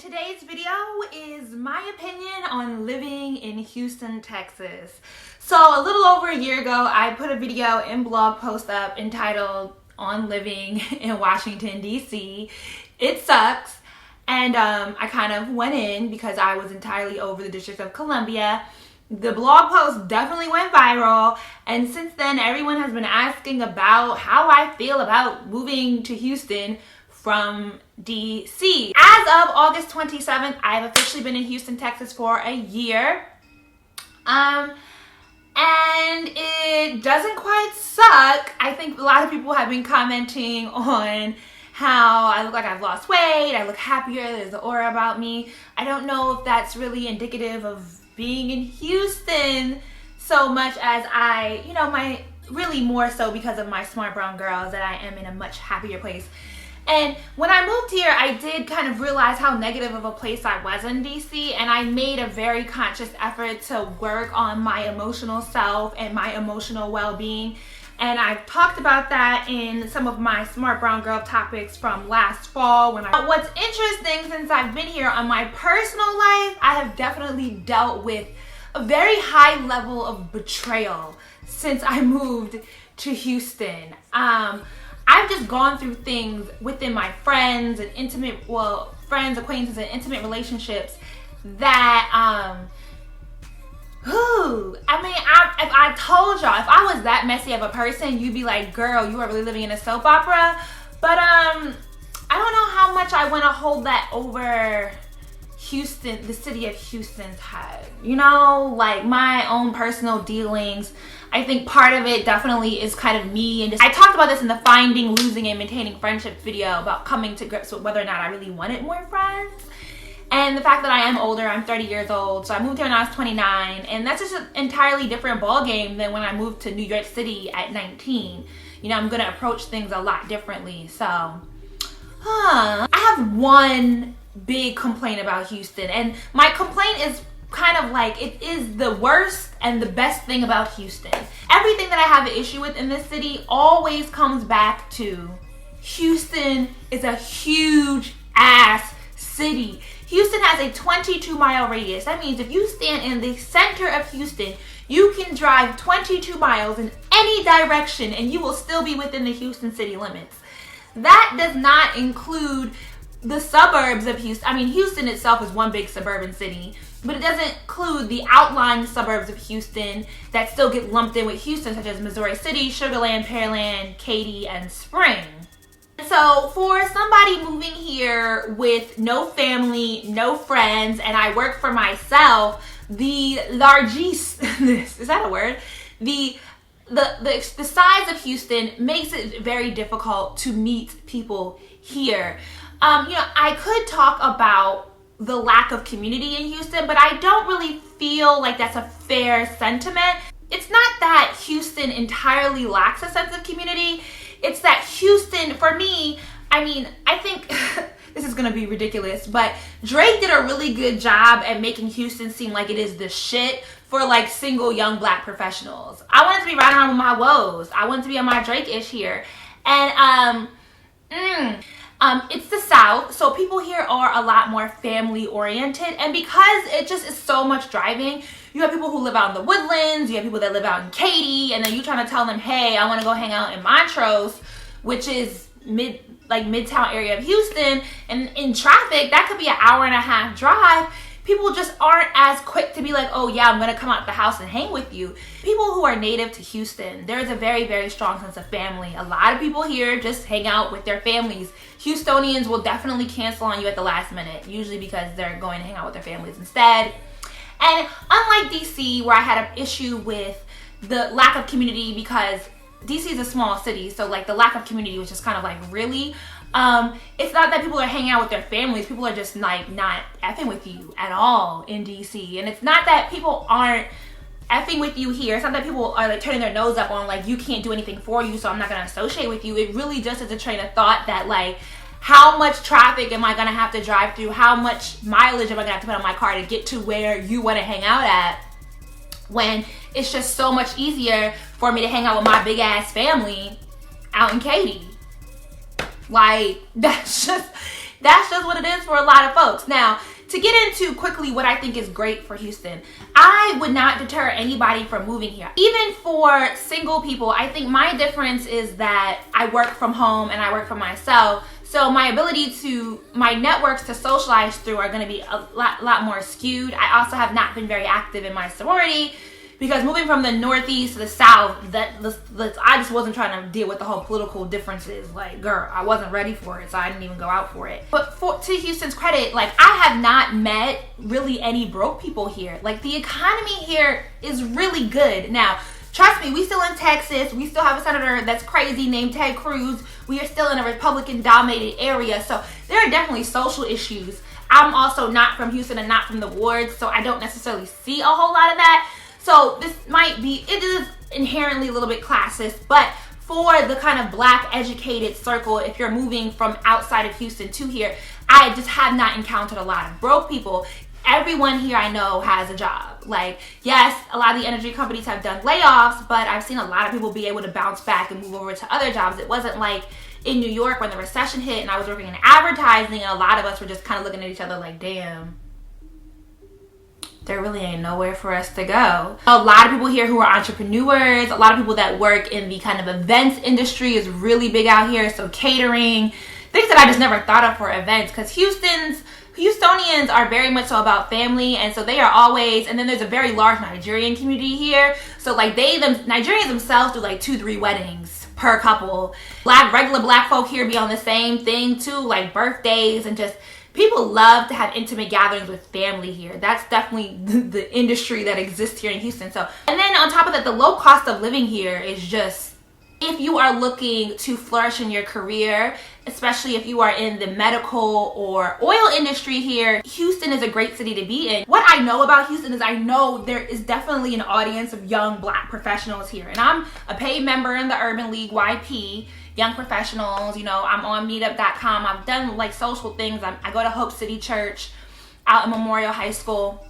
Today's video is my opinion on living in Houston, Texas. So a little over a year ago, I put a video and blog post up entitled On Living in Washington, D.C. It sucks. And I kind of went in because I was entirely over the District of Columbia. The blog post definitely went viral, and since then everyone has been asking about how I feel about moving to Houston from DC. As of August 27th, I've officially been in Houston, Texas for a year. And it doesn't quite suck. I think a lot of people have been commenting on how I look like I've lost weight, I look happier, there's an aura about me. I don't know if that's really indicative of being in Houston so much as really more so because of my Smartbrowngirl, that I am in a much happier place. And when I moved here, I did kind of realize how negative of a place I was in DC, and I made a very conscious effort to work on my emotional self and my emotional well-being. And I've talked about that in some of my Smartbrowngirl topics from last fall. What's interesting, since I've been here on my personal life, I have definitely dealt with a very high level of betrayal since I moved to Houston. I've just gone through things within my friends and friends, acquaintances, and intimate relationships that, if I told y'all, if I was that messy of a person, you'd be like, girl, you are really living in a soap opera. But I don't know how much I want to hold that over Houston, the city of Houston's head. You know, like my own personal dealings. I think part of it definitely is kind of me, and I talked about this in the Finding, Losing, and Maintaining Friendships video about coming to grips with whether or not I really wanted more friends. And the fact that I am older, I'm 30 years old, so I moved here when I was 29, and that's just an entirely different ballgame than when I moved to New York City at 19. You know, I'm gonna approach things a lot differently, so. I have one big complaint about Houston, and my complaint is kind of like, it is the worst and the best thing about Houston. Everything that I have an issue with in this city always comes back to Houston is a huge ass city. Houston has a 22-mile radius. That means if you stand in the center of Houston, you can drive 22 miles in any direction and you will still be within the Houston city limits. That does not include the suburbs of Houston. I mean, Houston itself is one big suburban city, but it doesn't include the outlying suburbs of Houston that still get lumped in with Houston, such as Missouri City, Sugarland, Pearland, Katy, and Spring. So for somebody moving here with no family, no friends, and I work for myself, the largesse, is that a word? The size of Houston makes it very difficult to meet people here. I could talk about the lack of community in Houston, but I don't really feel like that's a fair sentiment. It's not that Houston entirely lacks a sense of community. It's that Houston, for me, I think this is gonna be ridiculous, but Drake did a really good job at making Houston seem like it is the shit for like single young black professionals. I wanted to be riding around with my woes. I wanted to be on my Drake-ish here. And it's the South, so people here are a lot more family oriented, and because it just is so much driving, you have people who live out in the Woodlands, you have people that live out in Katy, and then you trying to tell them, hey, I want to go hang out in Montrose, which is midtown area of Houston, and in traffic that could be an hour and a half drive. People just aren't as quick to be like, oh yeah, I'm gonna come out the house and hang with you. People who are native to Houston, there's a very, very strong sense of family. A lot of people here just hang out with their families. Houstonians will definitely cancel on you at the last minute, usually because they're going to hang out with their families instead. And unlike DC, where I had an issue with the lack of community, because DC is a small city, so like the lack of community was just kind of like, really? It's not that people are hanging out with their families, people are just like not effing with you at all in DC. And it's not that people aren't effing with you here. It's not that people are like turning their nose up on like, you can't do anything for you, so I'm not gonna associate with you. It really just is a train of thought that like, how much traffic am I gonna have to drive through? How much mileage am I gonna have to put on my car to get to where you wanna hang out at? When it's just so much easier for me to hang out with my big ass family out in Katy. Like, that's just, That's just what it is for a lot of folks. Now, to get into quickly what I think is great for Houston, I would not deter anybody from moving here. Even for single people, I think my difference is that I work from home and I work for myself. So my networks to socialize through are going to be a lot more skewed. I also have not been very active in my sorority because moving from the Northeast to the South, I just wasn't trying to deal with the whole political differences. Like, girl, I wasn't ready for it, so I didn't even go out for it. But to Houston's credit, like, I have not met really any broke people here. Like, the economy here is really good. Now, trust me, we still in Texas. We still have a senator that's crazy named Ted Cruz. We are still in a Republican-dominated area, so there are definitely social issues. I'm also not from Houston and not from the wards, so I don't necessarily see a whole lot of that. So it is inherently a little bit classist, but for the kind of Black educated circle, if you're moving from outside of Houston to here, I just have not encountered a lot of broke people. Everyone here I know has a job. Like, yes, a lot of the energy companies have done layoffs, but I've seen a lot of people be able to bounce back and move over to other jobs. It wasn't like in New York when the recession hit and I was working in advertising and a lot of us were just kind of looking at each other like, damn, there really ain't nowhere for us to go. A lot of people here who are entrepreneurs, a lot of people that work in the kind of events industry is really big out here. So catering, things that I just never thought of for events, because Houstonians are very much so about family, and so they are always, and then there's a very large Nigerian community here. So like Nigerians themselves do like 2-3 weddings per couple. Regular Black folk here be on the same thing too, like birthdays, and just people love to have intimate gatherings with family here. That's definitely the industry that exists here in Houston. So, and then on top of that, the low cost of living here is just, if you are looking to flourish in your career, especially if you are in the medical or oil industry here, Houston is a great city to be in. What I know about Houston is I know there is definitely an audience of young Black professionals here. And I'm a paid member in the Urban League YP, Young Professionals. You know, I'm on meetup.com. I've done like social things. I go to Hope City Church out in Memorial High School.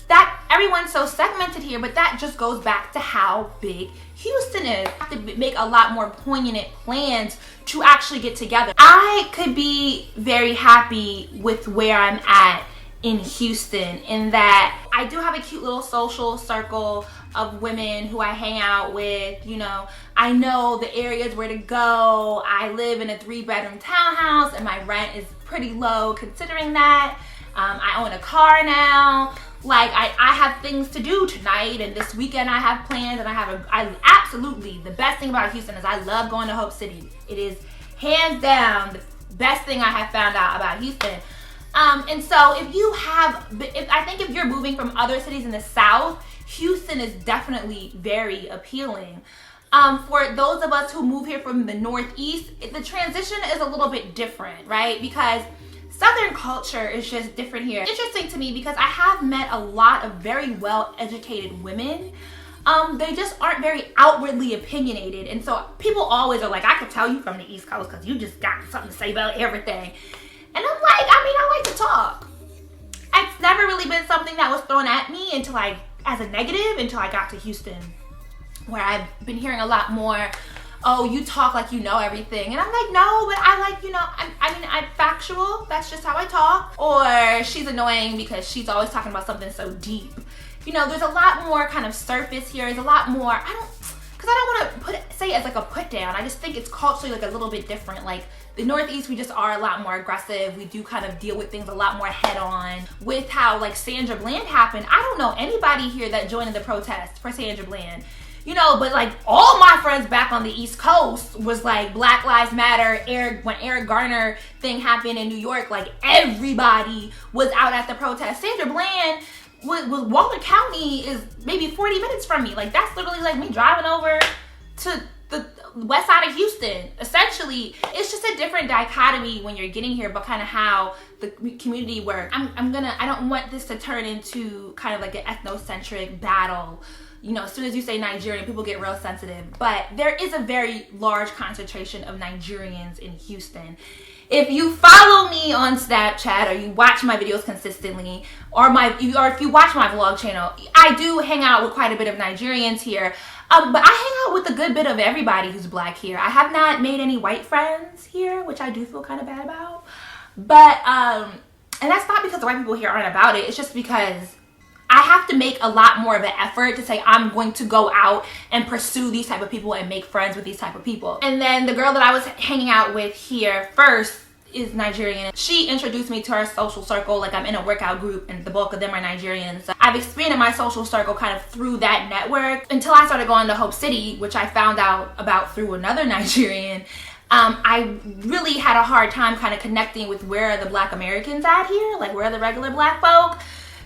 That everyone's so segmented here, but that just goes back to how big Houston is. I have to make a lot more poignant plans to actually get together. I could be very happy with where I'm at in Houston, in that I do have a cute little social circle of women who I hang out with. You know, I know the areas where to go. I live in a 3-bedroom townhouse and my rent is pretty low considering that. I own a car now. Like, I have things to do tonight and this weekend. I have plans, and I absolutely, the best thing about Houston is I love going to Hope City. It is hands down the best thing I have found out about Houston. And so I think if you're moving from other cities in the South, Houston is definitely very appealing. For those of us who move here from the Northeast, the transition is a little bit different, right? Because Southern culture is just different here. Interesting to me because I have met a lot of very well-educated women. They just aren't very outwardly opinionated. And so people always are like, I could tell you from the East Coast because you just got something to say about everything. And I'm like, I like to talk. It's never really been something that was thrown at me as a negative until I got to Houston, where I've been hearing a lot more, oh, you talk like you know everything. And I'm like, no, but I like, you know, I'm factual. That's just how I talk. Or she's annoying because she's always talking about something so deep. You know, there's a lot more kind of surface here. There's a lot more, because I don't want to say it as like a put down. I just think it's culturally like a little bit different. Like the Northeast, we just are a lot more aggressive. We do kind of deal with things a lot more head on. With how like Sandra Bland happened, I don't know anybody here that joined in the protest for Sandra Bland. You know, but like all my friends back on the East Coast was like Black Lives Matter. When Eric Garner thing happened in New York, like everybody was out at the protest. Sandra Bland was Walter County is maybe 40 minutes from me. Like that's literally like me driving over to the west side of Houston. Essentially, it's just a different dichotomy when you're getting here, but kind of how the community works. I don't want this to turn into kind of like an ethnocentric battle. You know, as soon as you say Nigerian, people get real sensitive. But there is a very large concentration of Nigerians in Houston. If you follow me on Snapchat or you watch my videos consistently, or if you watch my vlog channel, I do hang out with quite a bit of Nigerians here. But I hang out with a good bit of everybody who's Black here. I have not made any white friends here, which I do feel kind of bad about. But and that's not because the white people here aren't about it. It's just because I have to make a lot more of an effort to say I'm going to go out and pursue these type of people and make friends with these type of people. And then the girl that I was hanging out with here first is Nigerian. She introduced me to her social circle. Like, I'm in a workout group and the bulk of them are Nigerians. So I've expanded my social circle kind of through that network until I started going to Hope City, which I found out about through another Nigerian. I really had a hard time kind of connecting with where are the Black Americans at here, like where are the regular Black folk,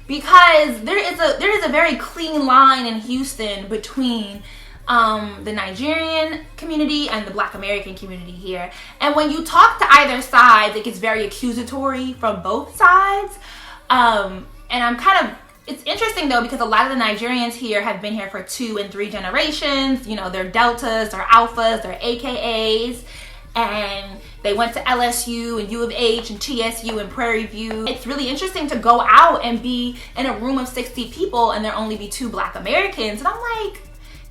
because there is a very clean line in Houston between the Nigerian community and the Black American community here. And when you talk to either side, it gets very accusatory from both sides. And I'm kind of, it's interesting though, because a lot of the Nigerians here have been here for 2 and 3 generations. You know, they're Deltas, they're Alphas, they're AKAs. And they went to LSU and U of H and TSU and Prairie View. It's really interesting to go out and be in a room of 60 people and there only be 2 Black Americans. And I'm like,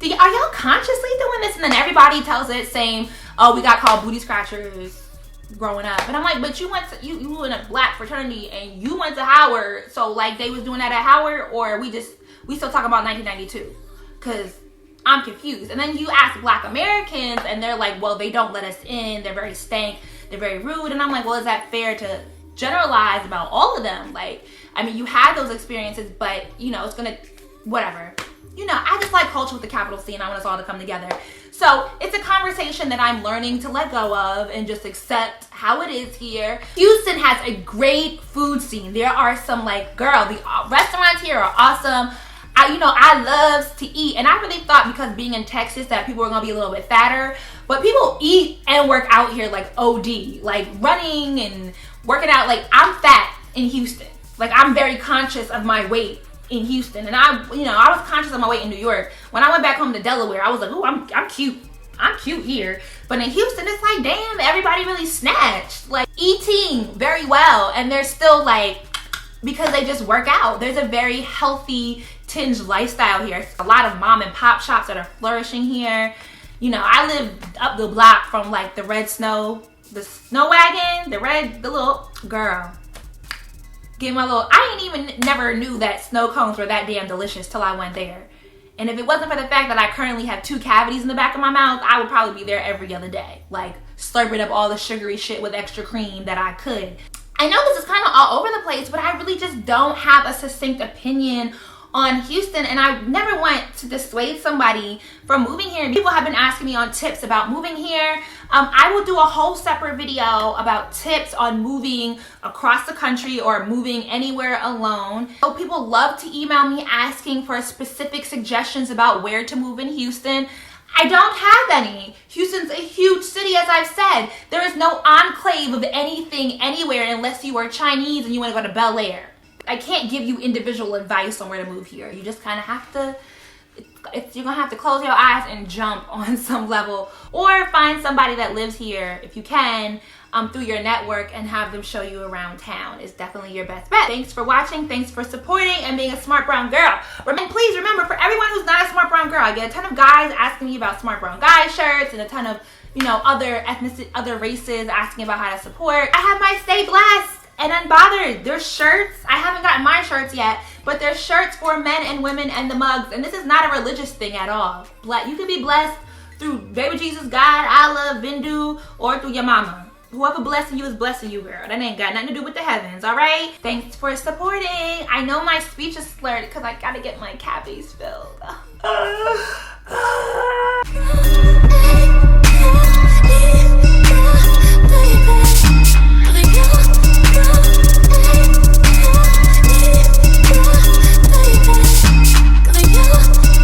are y'all consciously doing this? And then everybody tells it saying, oh, we got called booty scratchers growing up. And I'm like, but you went to, you were in a Black fraternity and you went to Howard. So like they was doing that at Howard, or we still talking about 1992? Because I'm confused. And then you ask Black Americans and they're like, well, they don't let us in. They're very stank. They're very rude. And I'm like, well, is that fair to generalize about all of them? Like, I mean, you had those experiences, but you know, it's gonna, whatever. You know, I just like culture with a capital C and I want us all to come together. So it's a conversation that I'm learning to let go of and just accept how it is here. Houston has a great food scene. There are some like, girl, the restaurants here are awesome. I love to eat, and I really thought because being in Texas that people were gonna be a little bit fatter, but people eat and work out here like OD, like running and working out. Like, I'm fat in Houston. Like, I'm very conscious of my weight in Houston, and I was conscious of my weight in New York. When I went back home to Delaware, I was like, oh, I'm cute. I'm cute here. But in Houston, it's like, damn, everybody really snatched. Like, eating very well, and they're still like, because they just work out. There's a very healthy tinged lifestyle here. A lot of mom and pop shops that are flourishing here. You know, I live up the block from like the red snow, the snow wagon, the little girl. Get my little, I ain't even never knew that snow cones were that damn delicious till I went there. And if it wasn't for the fact that I currently have 2 cavities in the back of my mouth, I would probably be there every other day, like slurping up all the sugary shit with extra cream that I could. I know this is kind of all over the place, but I really just don't have a succinct opinion on Houston, and I never want to dissuade somebody from moving here. People have been asking me on tips about moving here. I will do a whole separate video about tips on moving across the country or moving anywhere alone. So people love to email me asking for specific suggestions about where to move in Houston. I don't have any. Houston's a huge city, as I've said. There is no enclave of anything anywhere unless you are Chinese and you want to go to Bel Air. I can't give you individual advice on where to move here. You just kind of have to, you're gonna have to close your eyes and jump on some level, or find somebody that lives here if you can, through your network, and have them show you around town. Is definitely your best bet. Thanks for watching, thanks for supporting and being a smart brown girl. And please remember, for everyone who's not a smart brown girl, I get a ton of guys asking me about smart brown guy shirts and a ton of, other races asking about how to support. I have my Stay Blessed and Unbothered. There's shirts. I haven't gotten my shirts yet, but there's shirts for men and women and the mugs. And this is not a religious thing at all. You can be blessed through baby Jesus, God, Allah, Vindu, or through your mama. Whoever blessing you is blessing you, girl. That ain't got nothing to do with the heavens, all right? Thanks for supporting. I know my speech is slurred because I gotta get my cavities filled.